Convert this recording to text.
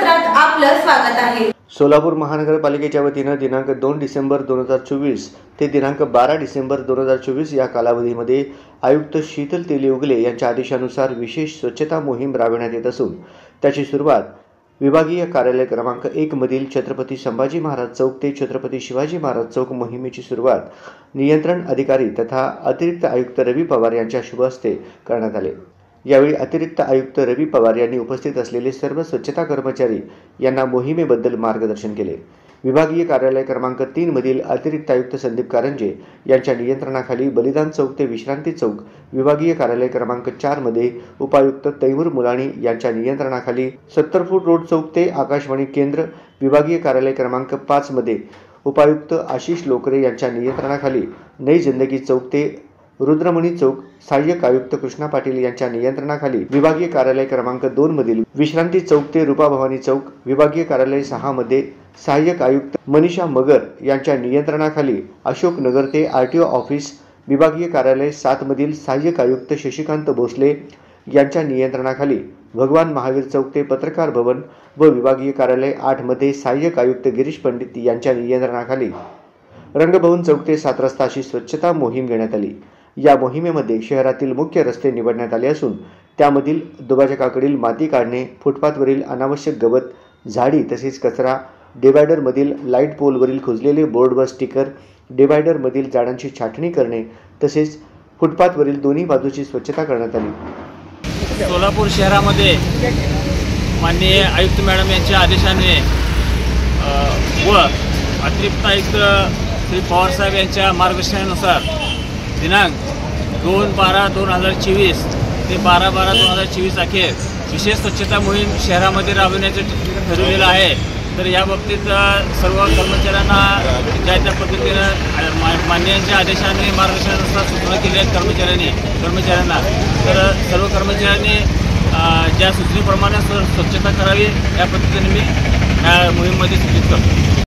वृत्तपत्रात आपलं स्वागत आहे। सोलापूर महानगरपालिकेच्या वतीने दिनांक 2 डिसेंबर 2024 ते दिनांक 12 डिसेंबर 2024 या कालावधीमध्ये आयुक्त शीतल तेली उगले यांच्या आदेशानुसार विशेष स्वच्छता मोहीम राबविण्यात येत असून त्याची सुरुवात विभागीय कार्यालय क्रमांक 1 मधील छत्रपती संभाजी महाराज चौक ते छत्रपती शिवाजी महाराज चौक मोहिमेची सुरुवात नियंत्रण अधिकारी तथा अतिरिक्त आयुक्त रवी पवार यांच्या शुभ हस्ते करण्यात आले। यावेळी अतिरिक्त आयुक्त रवी पवार यांनी उपस्थित असलेले सर्व स्वच्छता कर्मचारी यांना मोहिमेबद्दल मार्गदर्शन केले। विभागीय कार्यालय क्रमांक 3 मधील अतिरिक्त आयुक्त संदीप कारंजे यांच्या नियंत्रणाखाली बलिदान चौक ते विश्रांती चौक, विभागीय कार्यालय क्रमांक 4 मध्ये उपायुक्त तैमूर मुलानी यांच्या नियंत्रणाखाली 70 फूट रोड चौक ते आकाशवाणी केंद्र, विभागीय कार्यालय क्रमांक 5 मध्ये उपायुक्त आशिष लोकरे यांच्या नियंत्रणाखाली नई जिंदगी चौक ते रुद्रमणी चौक, सहाय्यक आयुक्त कृष्णा पाटील यांच्या नियंत्रणाखाली विभागीय कार्यालय क्रमांक 2 मधील विश्रांती चौक ते रूपा भवानी चौक, विभागीय कार्यालय 6 मध्ये सहाय्यक आयुक्त मनीषा मगर यांच्या नियंत्रणाखाली अशोक नगर ते आरटीओ ऑफिस, विभागीय कार्यालय 7 मधील सहाय्यक आयुक्त शशिकांत भोसले यांच्या नियंत्रणाखाली भगवान महावीर चौक ते पत्रकार भवन व विभागीय कार्यालय 8 मध्ये सहाय्यक आयुक्त गिरीश पंडित यांच्या नियंत्रणाखाली रंगभवन चौक ते 7 रस्ता अशी स्वच्छता मोहीम घेण्यात आली। या मोहिमेमध्ये शहरातील मुख्य रस्ते निवडण्यात आले असून त्यामधील दुभाजकाकडील माती काढणे, फुटपाथवरील अनावश्यक गवत, झाडी तसेच कचरा, डिवायडरमधील लाईट पोलवरील खुजलेले बोर्ड व स्टिकर, डिवायडरमधील झाडांची छाटणी करणे तसेच फुटपाथवरील दोन्ही बाजूची स्वच्छता करण्यात आली। सोलापूर शहरामध्ये माननीय आयुक्त मॅडम यांच्या आदेशाने व अतिरिक्त आयुक्त श्री पवार साहेब यांच्या मार्गदर्शनानुसार दिनांक 2/12/2024 ते 12/12/2024 अखेर विशेष स्वच्छता मोहीम शहरामध्ये राबविण्याचं ठरवलेलं आहे। तर या बाबतीत सर्व कर्मचाऱ्यांना ज्या त्या पद्धतीनं मान्यांच्या आदेशाने मार्गदर्शनानुसार सूचना केल्या आहेत कर्मचाऱ्यांना तर सर्व कर्मचाऱ्यांनी ज्या सूचनेप्रमाणे स्वच्छता करावी या पद्धतीने मी या मोहीममध्ये सूचित करतो।